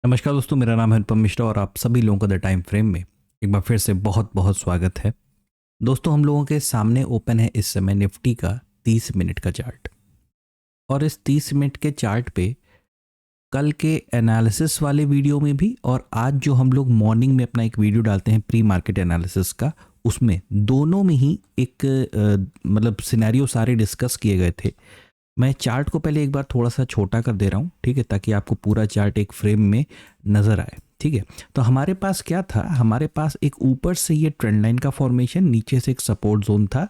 नमस्कार दोस्तों, मेरा नाम है अनुपम मिश्रा और आप सभी लोगों का द टाइम फ्रेम में एक बार फिर से बहुत बहुत स्वागत है। दोस्तों, हम लोगों के सामने ओपन है इस समय निफ्टी का 30 मिनट का चार्ट। और इस 30 मिनट के चार्ट पे कल के एनालिसिस वाले वीडियो में भी और आज जो हम लोग मॉर्निंग में अपना एक वीडियो डालते हैं प्री मार्केट एनालिसिस का, उसमें दोनों में ही एक मतलब सिनेरियो सारे डिस्कस किए गए थे। मैं चार्ट को पहले एक बार थोड़ा सा छोटा कर दे रहा हूँ, ठीक है, ताकि आपको पूरा चार्ट एक फ्रेम में नज़र आए। ठीक है, तो हमारे पास क्या था, हमारे पास एक ऊपर से ये ट्रेंड लाइन का फॉर्मेशन, नीचे से एक सपोर्ट जोन था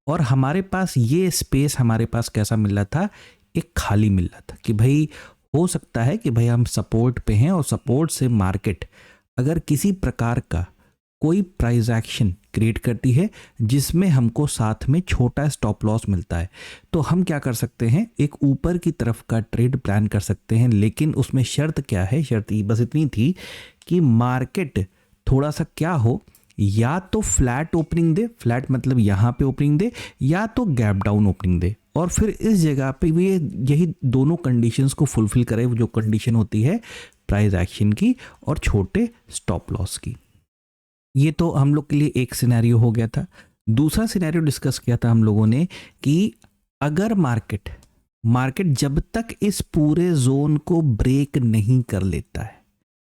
और हमारे पास ये स्पेस हमारे पास कैसा मिल रहा था, एक खाली मिल रहा था कि भाई हो सकता है कि भाई हम सपोर्ट पे हैं और सपोर्ट से मार्केट अगर किसी प्रकार का कोई प्राइस एक्शन क्रिएट करती है जिसमें हमको साथ में छोटा स्टॉप लॉस मिलता है, तो हम क्या कर सकते हैं, एक ऊपर की तरफ का ट्रेड प्लान कर सकते हैं। लेकिन उसमें शर्त क्या है, शर्त बस इतनी थी कि मार्केट थोड़ा सा क्या हो, या तो फ्लैट ओपनिंग दे, फ्लैट मतलब यहाँ पे ओपनिंग दे, या तो गैप डाउन ओपनिंग दे, और फिर इस जगह पे भी यही दोनों कंडीशंस को फुलफिल करे, जो कंडीशन होती है प्राइस एक्शन की और छोटे स्टॉप लॉस की। ये तो हम लोग के लिए एक सिनेरियो हो गया था। दूसरा सिनेरियो डिस्कस किया था हम लोगों ने कि अगर मार्केट मार्केट जब तक इस पूरे जोन को ब्रेक नहीं कर लेता है,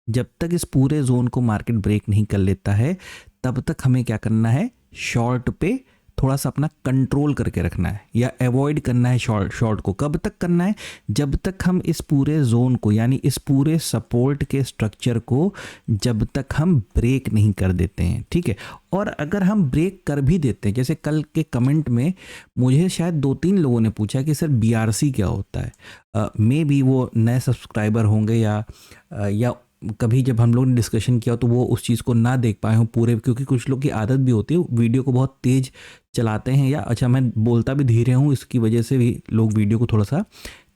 जब तक इस पूरे जोन को मार्केट ब्रेक नहीं कर लेता है, तब तक हमें क्या करना है, शॉर्ट पे थोड़ा सा अपना कंट्रोल करके रखना है या अवॉइड करना है। शॉर्ट को कब तक करना है, जब तक हम इस पूरे जोन को यानी इस पूरे सपोर्ट के स्ट्रक्चर को जब तक हम ब्रेक नहीं कर देते हैं। ठीक है, और अगर हम ब्रेक कर भी देते हैं, जैसे कल के कमेंट में मुझे शायद 2-3 लोगों ने पूछा कि सर बीआरसी क्या होता है। मे बी वो नए सब्सक्राइबर होंगे या कभी जब हम लोग ने डिस्कशन किया तो वो उस चीज़ को ना देख पाए हों पूरे, क्योंकि कुछ लोग की आदत भी होती है वीडियो को बहुत तेज़ चलाते हैं, या अच्छा मैं बोलता भी धीरे हूँ इसकी वजह से भी लोग वीडियो को थोड़ा सा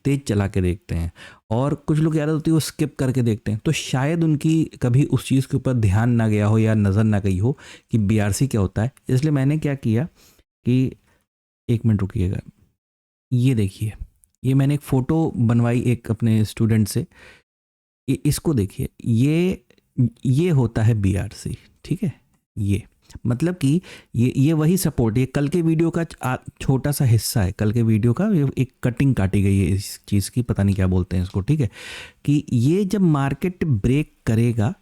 तेज़ चला के देखते हैं, और कुछ लोग की आदत होती है वो स्किप करके देखते हैं, तो शायद उनकी कभी उस चीज़ के ऊपर ध्यान ना गया हो या नज़र ना गई हो कि बीआरसी क्या होता है। इसलिए मैंने क्या किया कि 1 मिनट रुकिएगा, ये देखिए, ये मैंने एक फ़ोटो बनवाई एक अपने स्टूडेंट से, इसको देखिए, ये होता है बीआरसी। ठीक है, ये मतलब कि ये वही सपोर्ट, ये कल के वीडियो का छोटा सा हिस्सा है, कल के वीडियो का ये एक कटिंग काटी गई है इस चीज़ की, पता नहीं क्या बोलते हैं इसको। ठीक है, कि ये जब मार्केट ब्रेक करेगा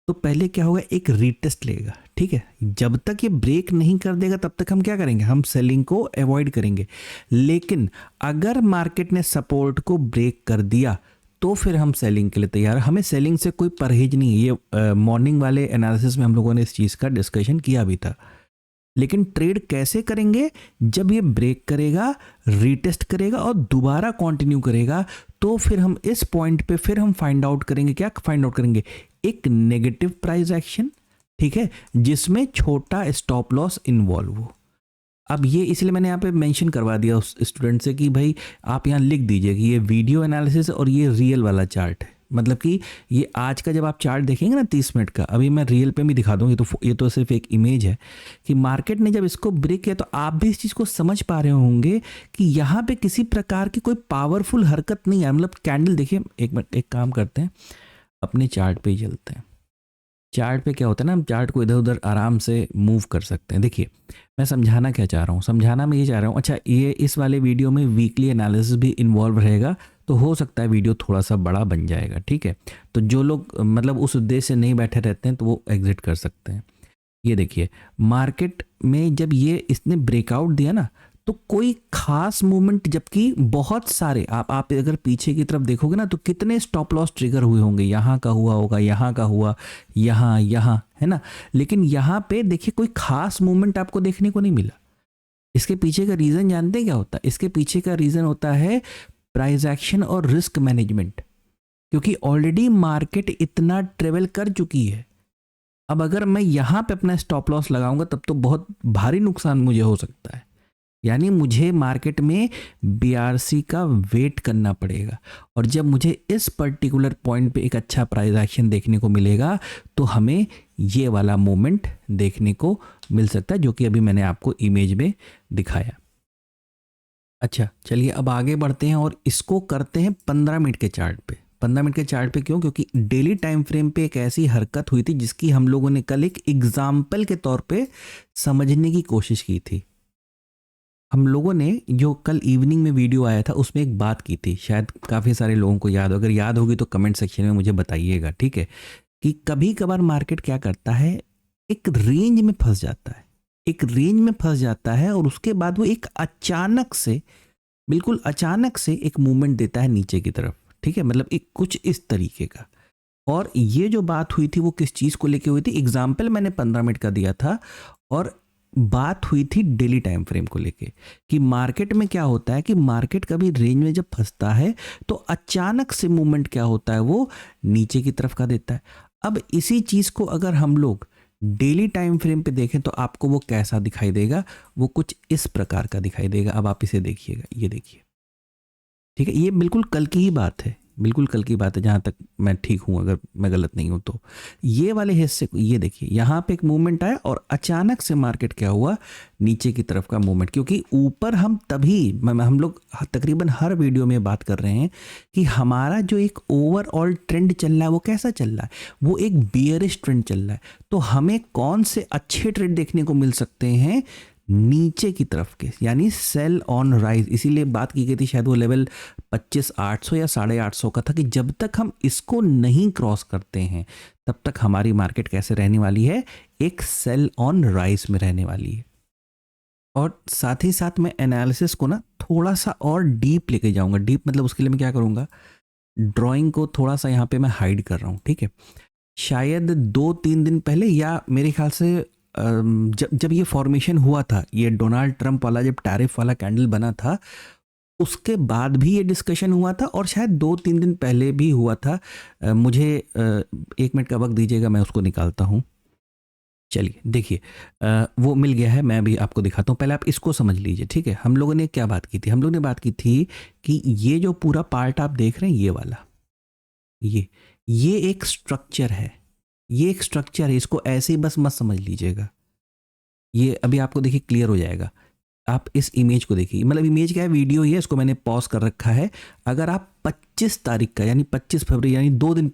तो पहले क्या होगा, एक रीटेस्ट लेगा। ठीक है, जब तक ये ब्रेक नहीं कर देगा तब तक हम क्या करेंगे, हम सेलिंग को अवॉइड करेंगे। लेकिन अगर मार्केट ने सपोर्ट को ब्रेक कर दिया तो फिर हम सेलिंग के लिए तैयार हैं। हमें सेलिंग से कोई परहेज नहीं है। ये मॉर्निंग वाले एनालिसिस में हम लोगों ने इस चीज़ का डिस्कशन किया भी था। लेकिन ट्रेड कैसे करेंगे, जब ये ब्रेक करेगा, रीटेस्ट करेगा और दोबारा कंटिन्यू करेगा, तो फिर हम इस पॉइंट पे फिर हम फाइंड आउट करेंगे, क्या फाइंड आउट करेंगे, एक नेगेटिव प्राइस एक्शन। ठीक है, जिसमें छोटा स्टॉप लॉस इन्वॉल्व हो। अब ये इसलिए मैंने यहाँ पे मेंशन करवा दिया उस स्टूडेंट से कि भाई आप यहाँ लिख दीजिए कि ये वीडियो एनालिसिस और ये रियल वाला चार्ट है। मतलब कि ये आज का जब आप चार्ट देखेंगे ना 30 मिनट का, अभी मैं रियल पे भी दिखा दूँगी, तो ये तो सिर्फ एक इमेज है कि मार्केट ने जब इसको ब्रेक किया तो आप भी इस चीज़ को समझ पा रहे होंगे कि यहाँ पे किसी प्रकार की कोई पावरफुल हरकत नहीं है। मतलब कैंडल देखिए, एक मिनट, एक काम करते हैं, अपने चार्ट पे ही चलते हैं। चार्ट पे क्या होता है ना, हम चार्ट को इधर उधर आराम से मूव कर सकते हैं। देखिए मैं समझाना क्या चाह रहा हूँ, समझाना मैं ये चाह रहा हूँ, अच्छा ये इस वाले वीडियो में वीकली एनालिसिस भी इन्वॉल्व रहेगा, तो हो सकता है वीडियो थोड़ा सा बड़ा बन जाएगा। ठीक है, तो जो लोग मतलब उस उद्देश्य से नहीं बैठे रहते हैं तो वो एग्जिट कर सकते हैं। ये देखिए, मार्केट में जब ये इसने ब्रेकआउट दिया ना, तो कोई खास मूवमेंट, जबकि बहुत सारे आप अगर पीछे की तरफ देखोगे ना तो कितने स्टॉप लॉस ट्रिगर हुए होंगे, यहाँ का हुआ होगा, यहाँ का हुआ, यहाँ है ना। लेकिन यहाँ पे देखिए कोई खास मूवमेंट आपको देखने को नहीं मिला। इसके पीछे का रीज़न जानते हैं क्या होता है, इसके पीछे का रीज़न होता है प्राइस एक्शन और रिस्क मैनेजमेंट, क्योंकि ऑलरेडी मार्केट इतना ट्रेवल कर चुकी है। अब अगर मैं यहाँ पे अपना स्टॉप लॉस लगाऊंगा तब तो बहुत भारी नुकसान मुझे हो सकता है, यानी मुझे मार्केट में बीआरसी का वेट करना पड़ेगा। और जब मुझे इस पर्टिकुलर पॉइंट पे एक अच्छा प्राइस एक्शन देखने को मिलेगा तो हमें ये वाला मोमेंट देखने को मिल सकता है, जो कि अभी मैंने आपको इमेज में दिखाया। अच्छा चलिए अब आगे बढ़ते हैं और इसको करते हैं 15 मिनट के चार्ट पे। 15 मिनट के चार्ट पे क्यों? क्योंकि डेली टाइम फ्रेम पे एक ऐसी हरकत हुई थी जिसकी हम लोगों ने कल एक एग्जाम्पल के तौर पे समझने की कोशिश की थी। हम लोगों ने जो कल इवनिंग में वीडियो आया था उसमें एक बात की थी, शायद काफ़ी सारे लोगों को याद हो, अगर याद होगी तो कमेंट सेक्शन में मुझे बताइएगा, ठीक है? कि कभी कभार मार्केट क्या करता है, एक रेंज में फंस जाता है, एक रेंज में फंस जाता है और उसके बाद वो एक अचानक से, बिल्कुल अचानक से एक मूवमेंट देता है नीचे की तरफ, ठीक है? मतलब एक कुछ इस तरीके का। और ये जो बात हुई थी वो किस चीज़ को लेके हुई थी? एग्जाम्पल मैंने 15 मिनट का दिया था और बात हुई थी डेली टाइम फ्रेम को लेके कि मार्केट में क्या होता है कि मार्केट कभी रेंज में जब फंसता है तो अचानक से मूवमेंट क्या होता है, वो नीचे की तरफ का देता है। अब इसी चीज़ को अगर हम लोग डेली टाइम फ्रेम पे देखें तो आपको वो कैसा दिखाई देगा? वो कुछ इस प्रकार का दिखाई देगा। अब आप इसे देखिएगा, ये देखिए, ठीक है? ये बिल्कुल कल की ही बात है, बिल्कुल कल की बात है, जहाँ तक मैं ठीक हूँ, अगर मैं गलत नहीं हूँ तो। ये वाले हिस्से को ये देखिए, यहाँ पे एक मूवमेंट आया और अचानक से मार्केट क्या हुआ, नीचे की तरफ का मूवमेंट। क्योंकि ऊपर हम तभी हम लोग तकरीबन हर वीडियो में बात कर रहे हैं कि हमारा जो एक ओवरऑल ट्रेंड चल रहा है वो कैसा चल रहा है, वो एक बियरिश ट्रेंड चल रहा है। तो हमें कौन से अच्छे ट्रेंड देखने को मिल सकते हैं? नीचे की तरफ के, यानी सेल ऑन राइज। इसीलिए बात की गई थी, शायद वो लेवल 25,800 या 850 का था, कि जब तक हम इसको नहीं क्रॉस करते हैं तब तक हमारी मार्केट कैसे रहने वाली है? एक सेल ऑन राइज में रहने वाली है। और साथ ही साथ मैं एनालिसिस को ना थोड़ा सा और डीप लेके जाऊंगा। डीप मतलब उसके लिए मैं क्या करूंगा, ड्राइंग को थोड़ा सा यहाँ पे मैं हाइड कर रहा हूँ, ठीक है? शायद 2-3 दिन पहले, या मेरे ख्याल से जब जब ये फॉर्मेशन हुआ था, ये डोनाल्ड ट्रंप वाला जब टैरिफ वाला कैंडल बना था, उसके बाद भी ये डिस्कशन हुआ था और शायद 2-3 दिन पहले भी हुआ था। मुझे 1 मिनट का वक्त दीजिएगा, मैं उसको निकालता हूँ। चलिए देखिए, वो मिल गया है, मैं भी आपको दिखाता हूँ। पहले आप इसको समझ लीजिए, ठीक है? हम लोगों ने क्या बात की थी? हम लोगों ने बात की थी कि ये जो पूरा पार्ट आप देख रहे हैं, ये वाला, ये एक स्ट्रक्चर है, ये एक स्ट्रक्चर है। इसको ऐसे ही बस मत समझ लीजिएगा, ये अभी आपको देखिए क्लियर हो जाएगा। आप इस इमेज को देखिए, मतलब इमेज क्या है, वीडियो ही है, इसको मैंने पॉज कर रखा है। अगर आप 25 तारीख का, यानी 25 फरवरी, यानी 2 दिन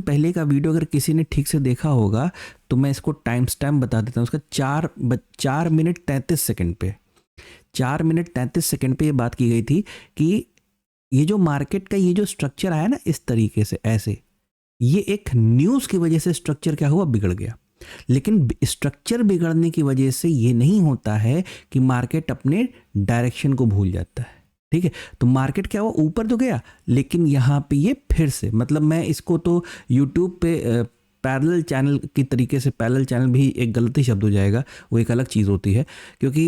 पहले का वीडियो अगर किसी ने ठीक से देखा होगा तो मैं इसको टाइम स्टैम्प बता देता हूँ। उसका 4 मिनट 33 सेकंड पे, 4 मिनट 33 सेकंड पे ये बात की गई थी कि ये जो मार्केट का ये जो स्ट्रक्चर आया ना इस तरीके से, ऐसे, ये एक न्यूज़ की वजह से स्ट्रक्चर क्या हुआ, बिगड़ गया। लेकिन स्ट्रक्चर बिगड़ने की वजह से ये नहीं होता है कि मार्केट अपने डायरेक्शन को भूल जाता है, ठीक है? तो मार्केट क्या हुआ, ऊपर तो गया, लेकिन यहाँ पे ये फिर से, मतलब मैं इसको तो यूट्यूब पे पैरेलल चैनल की तरीके से, पैरेलल चैनल भी एक गलती शब्द हो जाएगा, वो एक अलग चीज़ होती है, क्योंकि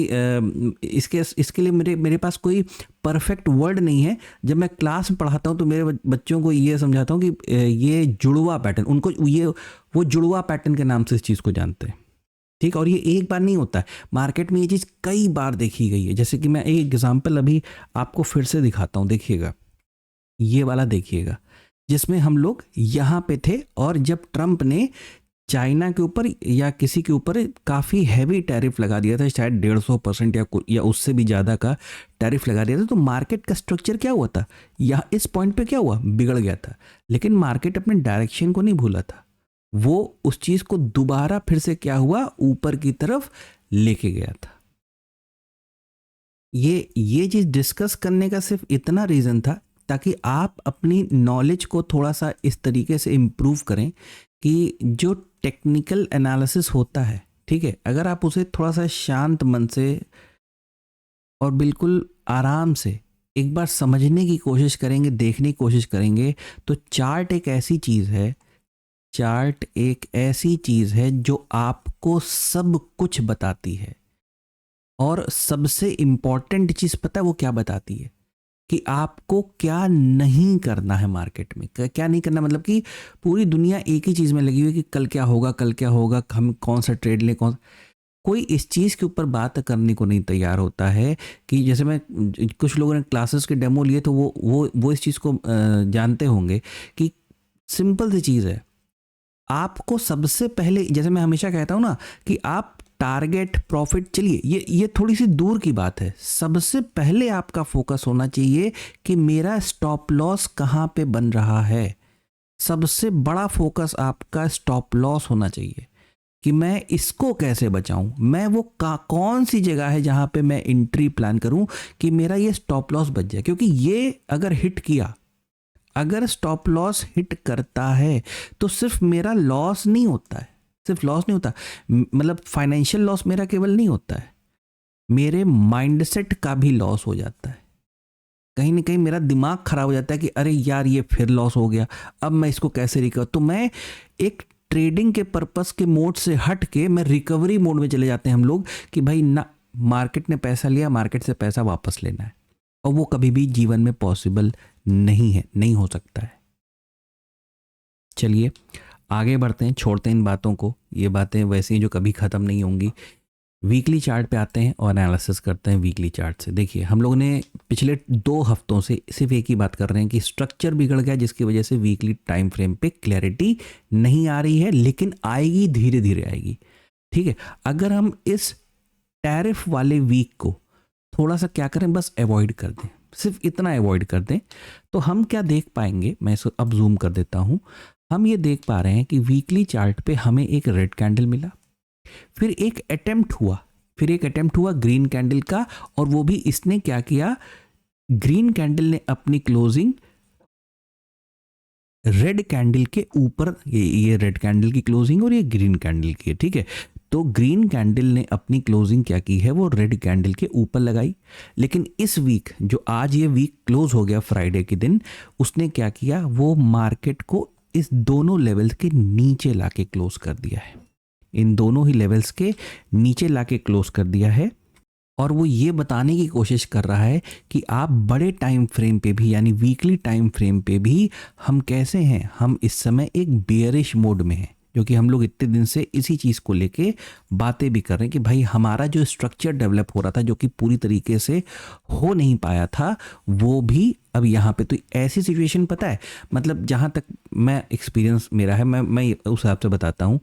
इसके लिए मेरे पास कोई परफेक्ट वर्ड नहीं है। जब मैं क्लास में पढ़ाता हूँ तो मेरे बच्चों को ये समझाता हूँ कि ये जुड़वा पैटर्न, उनको ये वो जुड़वा पैटर्न के नाम से इस चीज़ को जानते हैं, ठीक? और ये एक बार नहीं होता है, मार्केट में ये चीज़ कई बार देखी गई है। जैसे कि मैं एक एग्जाम्पल अभी आपको फिर से दिखाता हूँ, देखिएगा, ये वाला देखिएगा, जिसमें हम लोग यहाँ पे थे और जब ट्रंप ने चाइना के ऊपर या किसी के ऊपर काफ़ी हैवी टैरिफ लगा दिया था, शायद 150% या उससे भी ज़्यादा का टैरिफ लगा दिया था, तो मार्केट का स्ट्रक्चर क्या हुआ था, या इस पॉइंट पे क्या हुआ, बिगड़ गया था। लेकिन मार्केट अपने डायरेक्शन को नहीं भूला था, वो उस चीज़ को दोबारा फिर से क्या हुआ, ऊपर की तरफ लेके गया था। ये चीज़ डिस्कस करने का सिर्फ इतना रीज़न था ताकि आप अपनी नॉलेज को थोड़ा सा इस तरीके से इम्प्रूव करें कि जो टेक्निकल एनालिसिस होता है, ठीक है, अगर आप उसे थोड़ा सा शांत मन से और बिल्कुल आराम से एक बार समझने की कोशिश करेंगे, देखने की कोशिश करेंगे, तो चार्ट एक ऐसी चीज़ है जो आपको सब कुछ बताती है। और सबसे इम्पॉर्टेंट चीज़ पता है वो क्या बताती है, कि आपको क्या नहीं करना है मार्केट में। क्या नहीं करना मतलब कि पूरी दुनिया एक ही चीज़ में लगी हुई है कि कल क्या होगा, हम कौन सा ट्रेड लें, कोई इस चीज़ के ऊपर बात करने को नहीं तैयार होता है। कि जैसे मैं, कुछ लोगों ने क्लासेस के डेमो लिए तो वो इस चीज़ को जानते होंगे कि सिंपल सी चीज़ है, आपको सबसे पहले, जैसे मैं हमेशा कहता हूँ ना, कि आप टारगेट, प्रॉफिट, चलिए ये थोड़ी सी दूर की बात है। सबसे पहले आपका फोकस होना चाहिए कि मेरा स्टॉप लॉस कहाँ पे बन रहा है। सबसे बड़ा फोकस आपका स्टॉप लॉस होना चाहिए कि मैं इसको कैसे बचाऊं, मैं वो कौन सी जगह है जहां पे मैं एंट्री प्लान करूं कि मेरा ये स्टॉप लॉस बच जाए। क्योंकि ये अगर हिट किया, अगर स्टॉप लॉस हिट करता है तो सिर्फ मेरा लॉस नहीं होता है, सिर्फ लॉस नहीं होता, मतलब फाइनेंशियल लॉस मेरा केवल नहीं होता है, मेरे माइंडसेट का भी लॉस हो जाता है। कहीं ना कहीं मेरा दिमाग खराब हो जाता है कि अरे यार ये फिर लॉस हो गया, अब मैं इसको कैसे रिकवर। तो मैं एक ट्रेडिंग के पर्पस के मोड से हट के मैं रिकवरी मोड में चले जाते हैं हम लोग कि भाई ना, मार्केट ने पैसा लिया, मार्केट से पैसा वापस लेना है, और वो कभी भी जीवन में पॉसिबल नहीं है, नहीं हो सकता है। चलिए आगे बढ़ते हैं, छोड़ते हैं इन बातों को, ये बातें वैसी हैं जो कभी ख़त्म नहीं होंगी। वीकली चार्ट पे आते हैं और एनालिसिस करते हैं वीकली चार्ट से। देखिए हम लोगों ने पिछले 2 हफ्तों से सिर्फ एक ही बात कर रहे हैं कि स्ट्रक्चर बिगड़ गया, जिसकी वजह से वीकली टाइम फ्रेम पे क्लैरिटी नहीं आ रही है, लेकिन आएगी, धीरे धीरे आएगी। ठीक है, अगर हम इस टैरिफ वाले वीक को थोड़ा सा क्या करें, बस अवॉइड कर दें, सिर्फ इतना अवॉइड कर दें, तो हम क्या देख पाएंगे, मैं इसको अब जूम कर देता हूं। हम ये देख पा रहे हैं कि वीकली चार्ट पे हमें एक रेड कैंडल मिला, फिर एक अटेम्प्ट हुआ ग्रीन कैंडल का, और वो भी इसने क्या किया, ग्रीन कैंडल ने अपनी क्लोजिंग रेड कैंडल के ऊपर, ये रेड कैंडल की क्लोजिंग और ये ग्रीन कैंडल की है। ठीक है, तो ग्रीन कैंडल ने अपनी क्लोजिंग क्या की है, वो रेड कैंडल के ऊपर लगाई। लेकिन इस वीक, जो आज ये वीक क्लोज हो गया फ्राइडे के दिन, उसने क्या किया, वो मार्केट को इस दोनों लेवल्स के नीचे लाके क्लोज कर दिया है, इन दोनों ही लेवल्स के नीचे लाके क्लोज कर दिया है। और वो ये बताने की कोशिश कर रहा है कि आप बड़े टाइम फ्रेम पे भी, यानी वीकली टाइम फ्रेम पे भी हम कैसे हैं, हम इस समय एक बेयरिश मोड में हैं, जो कि हम लोग इतने दिन से इसी चीज़ को लेके बातें भी कर रहे हैं कि भाई हमारा जो स्ट्रक्चर डेवलप हो रहा था, जो कि पूरी तरीके से हो नहीं पाया था, वो भी अब यहाँ पे, तो ऐसी सिचुएशन पता है, मतलब जहाँ तक मैं एक्सपीरियंस मेरा है, मैं उस हिसाब से बताता हूँ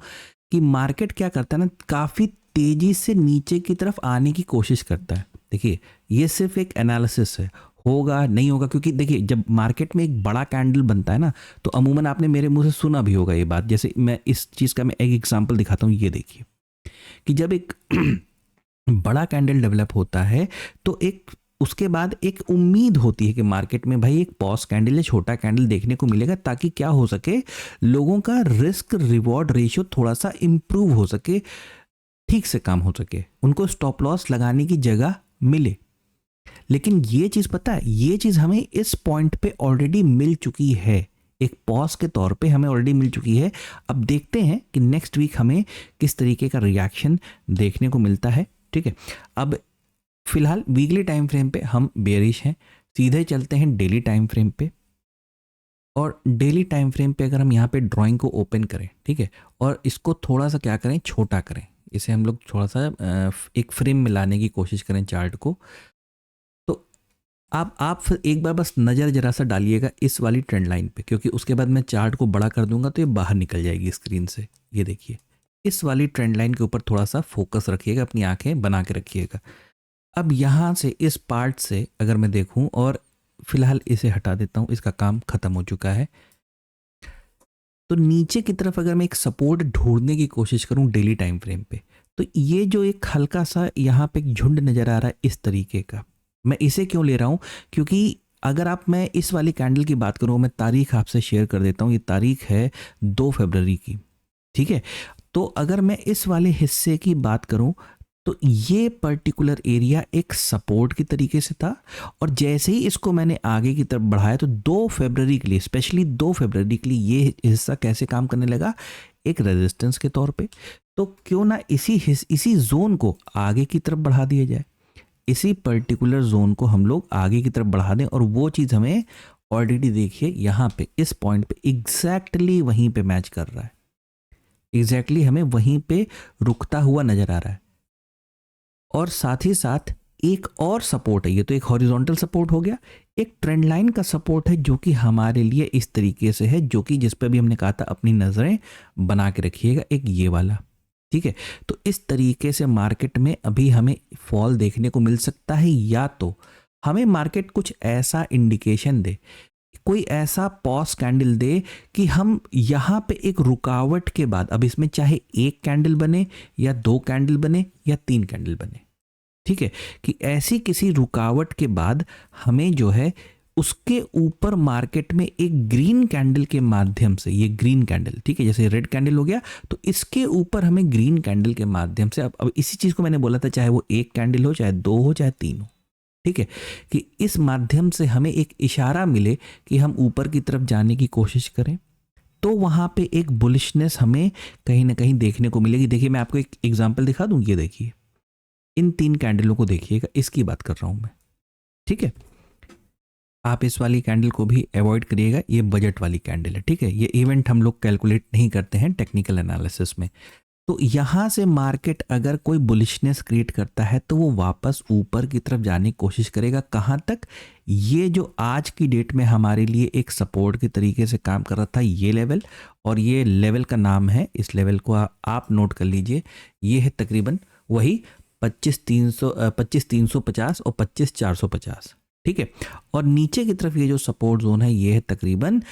कि मार्केट क्या करता है ना, काफ़ी तेजी से नीचे की तरफ आने की कोशिश करता है। देखिए ये सिर्फ एक एनालिसिस है, होगा नहीं होगा, क्योंकि देखिए जब मार्केट में एक बड़ा कैंडल बनता है ना, तो अमूमन आपने मेरे मुंह से सुना भी होगा ये बात। जैसे मैं इस चीज़ का मैं एक एग्जांपल दिखाता हूँ, ये देखिए कि जब एक बड़ा कैंडल डेवलप होता है तो एक उसके बाद एक उम्मीद होती है कि मार्केट में भाई एक पॉज कैंडल या छोटा कैंडल देखने को मिलेगा, ताकि क्या हो सके, लोगों का रिस्क रिवॉर्ड रेशियो थोड़ा सा इंप्रूव हो सके, ठीक से काम हो सके, उनको स्टॉप लॉस लगाने की जगह मिले। लेकिन ये चीज़ पता है, ये चीज़ हमें इस पॉइंट पे ऑलरेडी मिल चुकी है, एक पॉज के तौर पे हमें ऑलरेडी मिल चुकी है। अब देखते हैं कि नेक्स्ट वीक हमें किस तरीके का रिएक्शन देखने को मिलता है। ठीक है, अब फिलहाल वीकली टाइम फ्रेम पे हम बेयरिश हैं, सीधे चलते हैं डेली टाइम फ्रेम पे। और डेली टाइम फ्रेम पे अगर हम यहाँ पे ड्राइंग को ओपन करें, ठीक है, और इसको थोड़ा सा क्या करें, छोटा करें, इसे हम लोग थोड़ा सा एक फ्रेम में लाने की कोशिश करें चार्ट को, तो आप एक बार बस नज़र जरा सा डालिएगा इस वाली ट्रेंड लाइन पे, क्योंकि उसके बाद मैं चार्ट को बड़ा कर दूंगा तो ये बाहर निकल जाएगी स्क्रीन से। ये देखिए इस वाली ट्रेंड लाइन के ऊपर थोड़ा सा फोकस रखिएगा, अपनी आंखें बना के रखिएगा। अब यहाँ से इस पार्ट से अगर मैं देखूँ, और फिलहाल इसे हटा देता हूँ, इसका काम खत्म हो चुका है, तो नीचे की तरफ अगर मैं एक सपोर्ट ढूंढने की कोशिश करूं डेली टाइम फ्रेम पे, तो ये जो एक हल्का सा यहाँ पे एक झुंड नज़र आ रहा है इस तरीके का, मैं इसे क्यों ले रहा हूँ, क्योंकि अगर आप, मैं इस वाली कैंडल की बात करूँ, मैं तारीख आपसे शेयर कर देता हूँ, ये तारीख है 2 फरवरी की। ठीक है, तो अगर मैं इस वाले हिस्से की बात करूँ तो ये पर्टिकुलर एरिया एक सपोर्ट की तरीके से था, और जैसे ही इसको मैंने आगे की तरफ बढ़ाया तो 2 फरवरी के लिए, स्पेशली 2 फरवरी के लिए ये हिस्सा कैसे काम करने लगा, एक रेजिस्टेंस के तौर पे। तो क्यों ना इसी जोन को आगे की तरफ बढ़ा दिया जाए, इसी पर्टिकुलर जोन को हम लोग आगे की तरफ बढ़ा दें, और वो चीज़ हमें ऑलरेडी देखिए यहाँ पे इस पॉइंट पे एग्जैक्टली वहीं पे मैच कर रहा है, एग्जैक्टली हमें वहीं पे रुकता हुआ नजर आ रहा है। और साथ ही साथ एक और सपोर्ट है, ये तो एक हॉरिजॉन्टल सपोर्ट हो गया, एक ट्रेंड लाइन का सपोर्ट है जो कि हमारे लिए इस तरीके से है, जो कि जिस पे भी हमने कहा था अपनी नज़रें बना के रखिएगा, एक ये वाला। ठीक है, तो इस तरीके से मार्केट में अभी हमें फॉल देखने को मिल सकता है, या तो हमें मार्केट कुछ ऐसा इंडिकेशन दे, कोई ऐसा पॉज कैंडल दे कि हम यहाँ पे एक रुकावट के बाद, अब इसमें चाहे एक कैंडल बने या दो कैंडल बने या तीन कैंडल बने, ठीक है, कि ऐसी किसी रुकावट के बाद हमें जो है उसके ऊपर मार्केट में एक ग्रीन कैंडल के माध्यम से, ये ग्रीन कैंडल, ठीक है, जैसे रेड कैंडल हो गया तो इसके ऊपर हमें ग्रीन कैंडल के माध्यम से, अब इसी चीज को मैंने बोला था, चाहे वो एक कैंडल हो, चाहे दो हो, चाहे तीन हो, ठीक है, कि इस माध्यम से हमें एक इशारा मिले कि हम ऊपर की तरफ जाने की कोशिश करें, तो वहां पे एक बुलिशनेस हमें कहीं ना कहीं देखने को मिलेगी। देखिए मैं आपको एक एग्जांपल दिखा दूं, ये देखिए इन तीन कैंडलों को देखिएगा, इसकी बात कर रहा हूं मैं, ठीक है, आप इस वाली कैंडल को भी अवॉइड करिएगा, ये बजट वाली कैंडल है, ठीक है, ये इवेंट हम लोग कैलकुलेट नहीं करते हैं टेक्निकल एनालिसिस में। तो यहां से मार्केट अगर कोई बुलिशनेस क्रिएट करता है तो वो वापस ऊपर की तरफ जाने की कोशिश करेगा, कहां तक, ये जो आज की डेट में हमारे लिए एक सपोर्ट के तरीके से काम कर रहा था, ये लेवल, और ये लेवल का नाम है, इस लेवल को आप नोट कर लीजिए, ये है तकरीबन वही 25,350 और 25,450, ठीक है, और नीचे की तरफ ये जो सपोर्ट जोन है ये है तकरीबन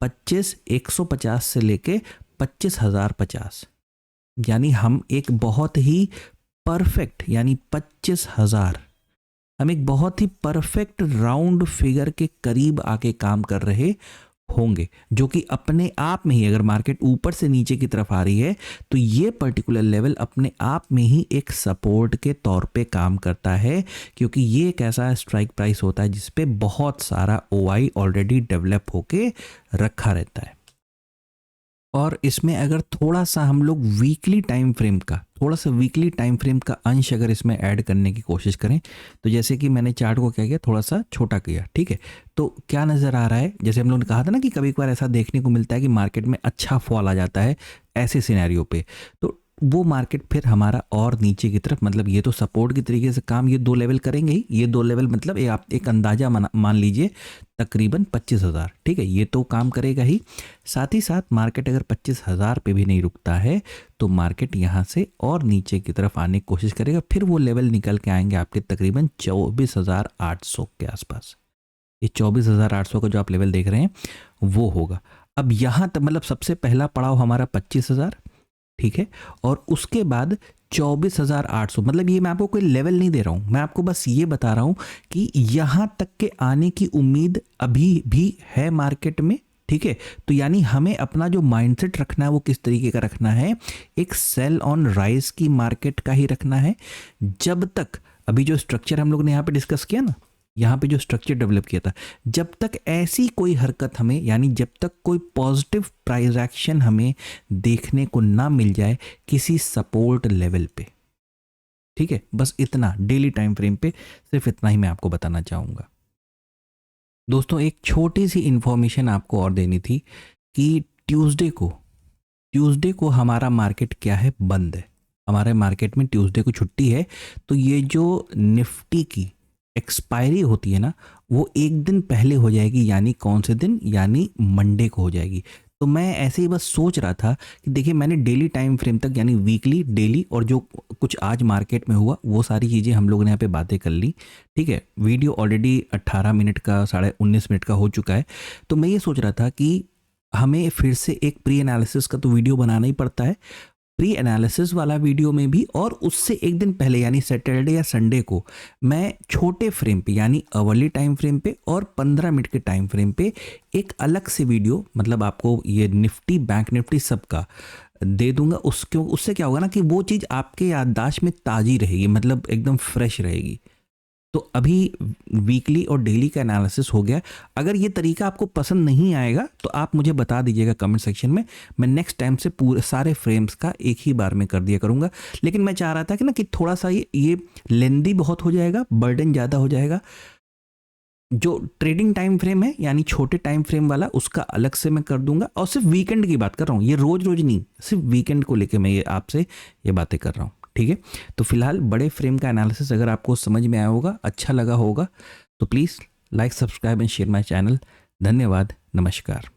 25,150 से लेके 25,050, यानी हम एक बहुत ही परफेक्ट, यानी 25,000, हम एक बहुत ही परफेक्ट राउंड फिगर के करीब आके काम कर रहे होंगे, जो कि अपने आप में ही, अगर मार्केट ऊपर से नीचे की तरफ आ रही है तो ये पर्टिकुलर लेवल अपने आप में ही एक सपोर्ट के तौर पे काम करता है, क्योंकि ये एक ऐसा स्ट्राइक प्राइस होता है जिस पे बहुत सारा ओआई ऑलरेडी डेवलप होके रखा रहता है। और इसमें अगर थोड़ा सा हम लोग वीकली टाइम फ्रेम का, थोड़ा सा वीकली टाइम फ्रेम का अंश अगर इसमें ऐड करने की कोशिश करें, तो जैसे कि मैंने चार्ट को क्या किया, थोड़ा सा छोटा किया, ठीक है, तो क्या नज़र आ रहा है, जैसे हम लोगों ने कहा था ना कि कभी कभार ऐसा देखने को मिलता है कि मार्केट में अच्छा फॉल आ जाता है ऐसे सिनेरियो पे, तो वो मार्केट फिर हमारा और नीचे की तरफ, मतलब ये तो सपोर्ट की तरीके से काम ये दो लेवल करेंगे ही, ये दो लेवल मतलब आप एक अंदाजा मान लीजिए तकरीबन 25,000, ठीक है, ये तो काम करेगा ही, साथ ही साथ मार्केट अगर 25,000 पे भी नहीं रुकता है तो मार्केट यहाँ से और नीचे की तरफ आने की कोशिश करेगा, फिर वो लेवल निकल के आएंगे आपके तकरीबन 24,800 के आसपास, ये 24,800 का जो आप लेवल देख रहे हैं वो होगा। अब यहाँ तक मतलब सबसे पहला पड़ाव हमारा 25,000, ठीक है, और उसके बाद 24,800, मतलब ये मैं आपको कोई लेवल नहीं दे रहा हूं, मैं आपको बस ये बता रहा हूं कि यहां तक के आने की उम्मीद अभी भी है मार्केट में, ठीक है, तो यानी हमें अपना जो माइंडसेट रखना है वो किस तरीके का रखना है, एक सेल ऑन राइज की मार्केट का ही रखना है, जब तक अभी जो स्ट्रक्चर हम लोग ने यहाँ पे डिस्कस किया ना, यहाँ पे जो स्ट्रक्चर डेवलप किया था, जब तक ऐसी कोई हरकत हमें, यानी जब तक कोई पॉजिटिव प्राइस एक्शन हमें देखने को ना मिल जाए किसी सपोर्ट लेवल पे, ठीक है, बस इतना डेली टाइम फ्रेम पे, सिर्फ इतना ही मैं आपको बताना चाहूँगा। दोस्तों एक छोटी सी इंफॉर्मेशन आपको और देनी थी कि ट्यूसडे को हमारा मार्केट क्या है, बंद है, हमारे मार्केट में ट्यूसडे को छुट्टी है, तो ये जो निफ्टी की एक्सपायरी होती है ना वो एक दिन पहले हो जाएगी, यानी कौन से दिन, यानी मंडे को हो जाएगी। तो मैं ऐसे ही बस सोच रहा था कि देखिए मैंने डेली टाइम फ्रेम तक, यानी वीकली, डेली और जो कुछ आज मार्केट में हुआ वो सारी चीज़ें हम लोगों ने यहाँ पे बातें कर ली, ठीक है, वीडियो ऑलरेडी 18 मिनट का, 19.5 मिनट का हो चुका है, तो मैं ये सोच रहा था कि हमें फिर से एक प्री एनालिसिस का तो वीडियो बनाना ही पड़ता है, प्री एनालिसिस वाला वीडियो में भी, और उससे एक दिन पहले यानी सैटरडे या संडे को मैं छोटे फ्रेम पे यानी अवर्ली टाइम फ्रेम पे और 15 मिनट के टाइम फ्रेम पे एक अलग से वीडियो, मतलब आपको ये निफ्टी, बैंक निफ्टी सबका दे दूंगा। उससे क्या होगा ना कि वो चीज़ आपके याददाश्त में ताज़ी रहेगी, मतलब एकदम फ्रेश रहेगी। तो अभी वीकली और डेली का एनालिसिस हो गया। अगर ये तरीका आपको पसंद नहीं आएगा तो आप मुझे बता दीजिएगा कमेंट सेक्शन में, मैं नेक्स्ट टाइम से पूरे सारे फ्रेम्स का एक ही बार में कर दिया करूंगा। लेकिन मैं चाह रहा था कि थोड़ा सा ये लेंदी बहुत हो जाएगा, बर्डन ज़्यादा हो जाएगा। जो ट्रेडिंग टाइम फ्रेम है यानी छोटे टाइम फ्रेम वाला, उसका अलग से मैं कर दूंगा, और सिर्फ वीकेंड की बात कर रहा हूँ, ये रोज रोज नहीं, सिर्फ वीकेंड को लेके मैं ये आपसे ये बातें कर रहा हूँ, ठीक है। तो फिलहाल बड़े फ्रेम का एनालिसिस अगर आपको समझ में आया होगा, अच्छा लगा होगा, तो please like, subscribe and share my channel. धन्यवाद, नमस्कार।